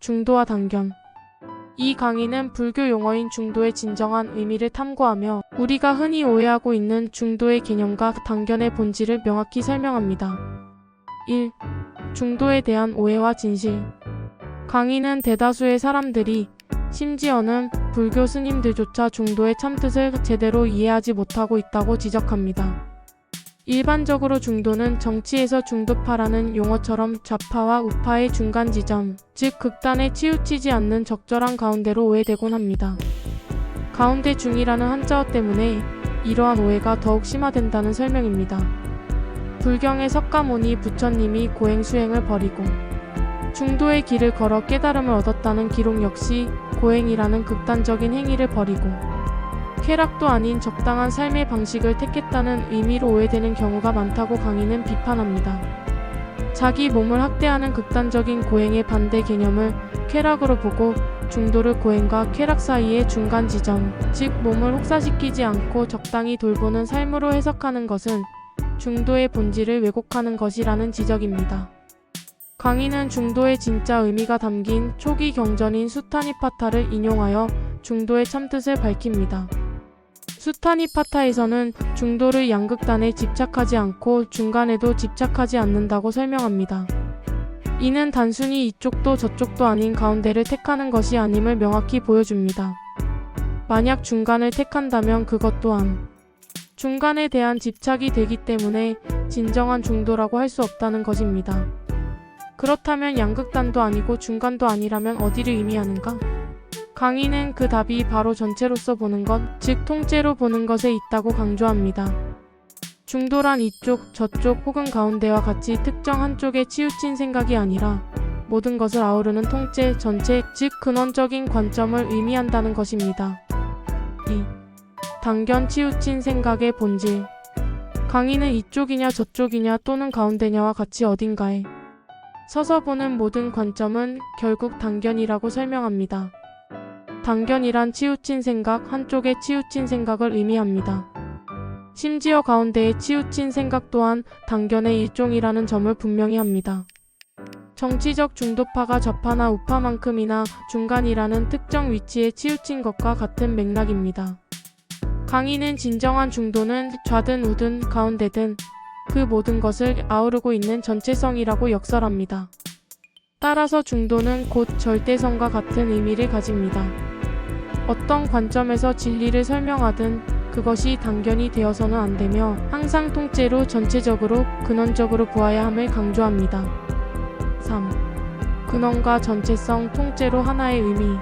중도와 당견. 이 강의는 불교 용어인 중도의 진정한 의미를 탐구하며 우리가 흔히 오해하고 있는 중도의 개념과 당견의 본질을 명확히 설명합니다. 1. 중도에 대한 오해와 진실. 강의는 대다수의 사람들이, 심지어는 불교 스님들조차 중도의 참뜻을 제대로 이해하지 못하고 있다고 지적합니다. 일반적으로 중도는 정치에서 중도파라는 용어처럼 좌파와 우파의 중간 지점, 즉 극단에 치우치지 않는 적절한 가운데로 오해되곤 합니다. 가운데 중이라는 한자어 때문에 이러한 오해가 더욱 심화된다는 설명입니다. 불경의 석가모니 부처님이 고행수행을 버리고 중도의 길을 걸어 깨달음을 얻었다는 기록 역시 고행이라는 극단적인 행위를 버리고 쾌락도 아닌 적당한 삶의 방식을 택했다는 의미로 오해되는 경우가 많다고 강의는 비판합니다. 자기 몸을 학대하는 극단적인 고행의 반대 개념을 쾌락으로 보고 중도를 고행과 쾌락 사이의 중간 지점, 즉 몸을 혹사시키지 않고 적당히 돌보는 삶으로 해석하는 것은 중도의 본질을 왜곡하는 것이라는 지적입니다. 강의는 중도의 진짜 의미가 담긴 초기 경전인 수타니파타를 인용하여 중도의 참뜻을 밝힙니다. 수타니파타에서는 중도를 양극단에 집착하지 않고 중간에도 집착하지 않는다고 설명합니다. 이는 단순히 이쪽도 저쪽도 아닌 가운데를 택하는 것이 아님을 명확히 보여줍니다. 만약 중간을 택한다면 그것 또한 중간에 대한 집착이 되기 때문에 진정한 중도라고 할 수 없다는 것입니다. 그렇다면 양극단도 아니고 중간도 아니라면 어디를 의미하는가? 강의는 그 답이 바로 전체로서 보는 것, 즉 통째로 보는 것에 있다고 강조합니다. 중도란 이쪽, 저쪽 혹은 가운데와 같이 특정 한쪽에 치우친 생각이 아니라 모든 것을 아우르는 통째, 전체, 즉 근원적인 관점을 의미한다는 것입니다. 2. 당견 치우친 생각의 본질. 강의는 이쪽이냐 저쪽이냐 또는 가운데냐와 같이 어딘가에 서서 보는 모든 관점은 결국 당견이라고 설명합니다. 당견이란 치우친 생각, 한쪽에 치우친 생각을 의미합니다. 심지어 가운데에 치우친 생각 또한 당견의 일종이라는 점을 분명히 합니다. 정치적 중도파가 좌파나 우파만큼이나 중간이라는 특정 위치에 치우친 것과 같은 맥락입니다. 강의는 진정한 중도는 좌든 우든 가운데든 그 모든 것을 아우르고 있는 전체성이라고 역설합니다. 따라서 중도는 곧 절대성과 같은 의미를 가집니다. 어떤 관점에서 진리를 설명하든 그것이 당견이 되어서는 안 되며 항상 통째로 전체적으로 근원적으로 보아야 함을 강조합니다. 3. 근원과 전체성, 통째로 하나의 의미.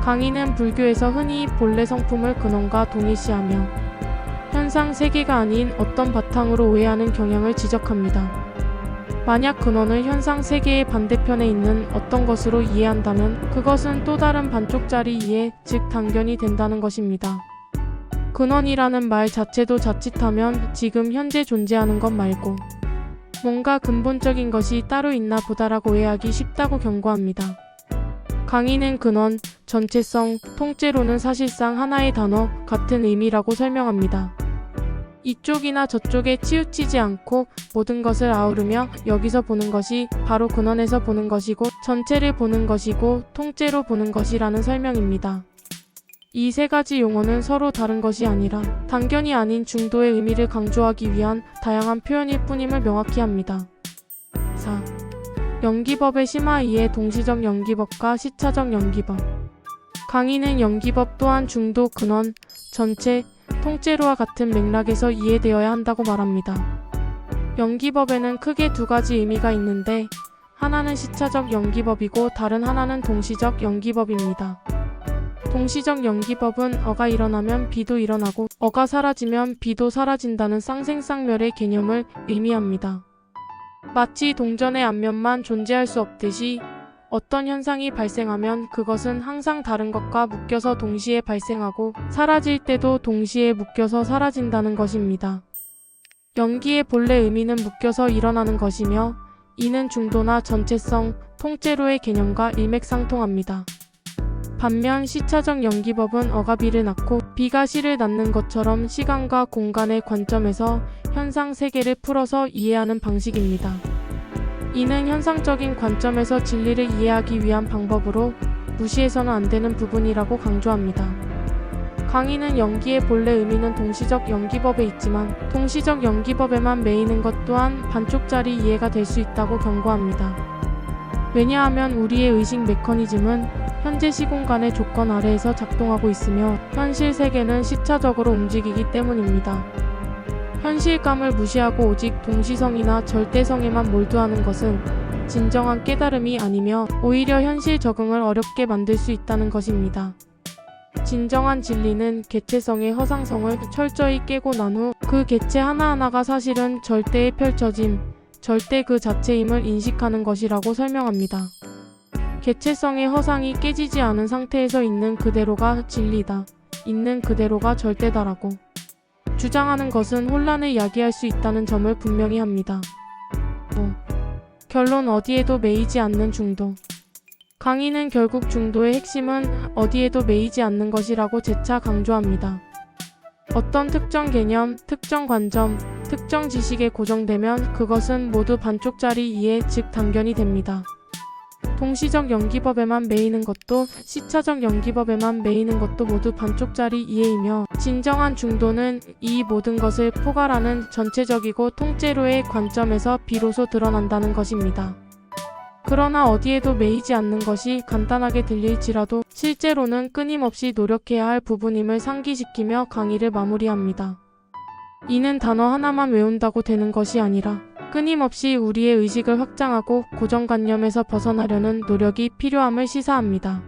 강의는 불교에서 흔히 본래 성품을 근원과 동일시하며 현상 세계가 아닌 어떤 바탕으로 오해하는 경향을 지적합니다. 만약 근원을 현상 세계의 반대편에 있는 어떤 것으로 이해한다면 그것은 또 다른 반쪽짜리 이해, 즉 당견이 된다는 것입니다. 근원이라는 말 자체도 자칫하면 지금 현재 존재하는 것 말고 뭔가 근본적인 것이 따로 있나 보다라고 오해하기 쉽다고 경고합니다. 강의는 근원, 전체성, 통째로는 사실상 하나의 단어, 같은 의미라고 설명합니다. 이쪽이나 저쪽에 치우치지 않고 모든 것을 아우르며 여기서 보는 것이 바로 근원에서 보는 것이고 전체를 보는 것이고 통째로 보는 것이라는 설명입니다. 이 세 가지 용어는 서로 다른 것이 아니라 당견이 아닌 중도의 의미를 강조하기 위한 다양한 표현일 뿐임을 명확히 합니다. 4. 연기법의 심화 이해. 동시적 연기법과 시차적 연기법. 강의는 연기법 또한 중도, 근원, 전체, 통째로와 같은 맥락에서 이해되어야 한다고 말합니다. 연기법에는 크게 두 가지 의미가 있는데 하나는 시차적 연기법이고 다른 하나는 동시적 연기법입니다. 동시적 연기법은 어가 일어나면 비도 일어나고 어가 사라지면 비도 사라진다는 쌍생쌍멸의 개념을 의미합니다. 마치 동전의 앞면만 존재할 수 없듯이 어떤 현상이 발생하면 그것은 항상 다른 것과 묶여서 동시에 발생하고 사라질 때도 동시에 묶여서 사라진다는 것입니다. 연기의 본래 의미는 묶여서 일어나는 것이며 이는 중도나 전체성, 통째로의 개념과 일맥상통합니다. 반면 시차적 연기법은 어가 비를 낳고 비가 시를 낳는 것처럼 시간과 공간의 관점에서 현상 세계를 풀어서 이해하는 방식입니다. 이는 현상적인 관점에서 진리를 이해하기 위한 방법으로 무시해서는 안 되는 부분이라고 강조합니다. 강의는 연기의 본래 의미는 동시적 연기법에 있지만 동시적 연기법에만 매이는 것 또한 반쪽짜리 이해가 될 수 있다고 경고합니다. 왜냐하면 우리의 의식 메커니즘은 현재 시공간의 조건 아래에서 작동하고 있으며 현실 세계는 시차적으로 움직이기 때문입니다. 현실감을 무시하고 오직 동시성이나 절대성에만 몰두하는 것은 진정한 깨달음이 아니며 오히려 현실 적응을 어렵게 만들 수 있다는 것입니다. 진정한 진리는 개체성의 허상성을 철저히 깨고 난 후 그 개체 하나하나가 사실은 절대에 펼쳐짐, 절대 그 자체임을 인식하는 것이라고 설명합니다. 개체성의 허상이 깨지지 않은 상태에서 있는 그대로가 진리다, 있는 그대로가 절대다라고 주장하는 것은 혼란을 야기할 수 있다는 점을 분명히 합니다. 결론 어디에도 매이지 않는 중도. 강의는 결국 중도의 핵심은 어디에도 매이지 않는 것이라고 재차 강조합니다. 어떤 특정 개념, 특정 관점, 특정 지식에 고정되면 그것은 모두 반쪽짜리 이해, 즉 단견이 됩니다. 동시적 연기법에만 매이는 것도 시차적 연기법에만 매이는 것도 모두 반쪽짜리 이해이며 진정한 중도는 이 모든 것을 포괄하는 전체적이고 통째로의 관점에서 비로소 드러난다는 것입니다. 그러나 어디에도 매이지 않는 것이 간단하게 들릴지라도 실제로는 끊임없이 노력해야 할 부분임을 상기시키며 강의를 마무리합니다. 이는 단어 하나만 외운다고 되는 것이 아니라 끊임없이 우리의 의식을 확장하고 고정관념에서 벗어나려는 노력이 필요함을 시사합니다.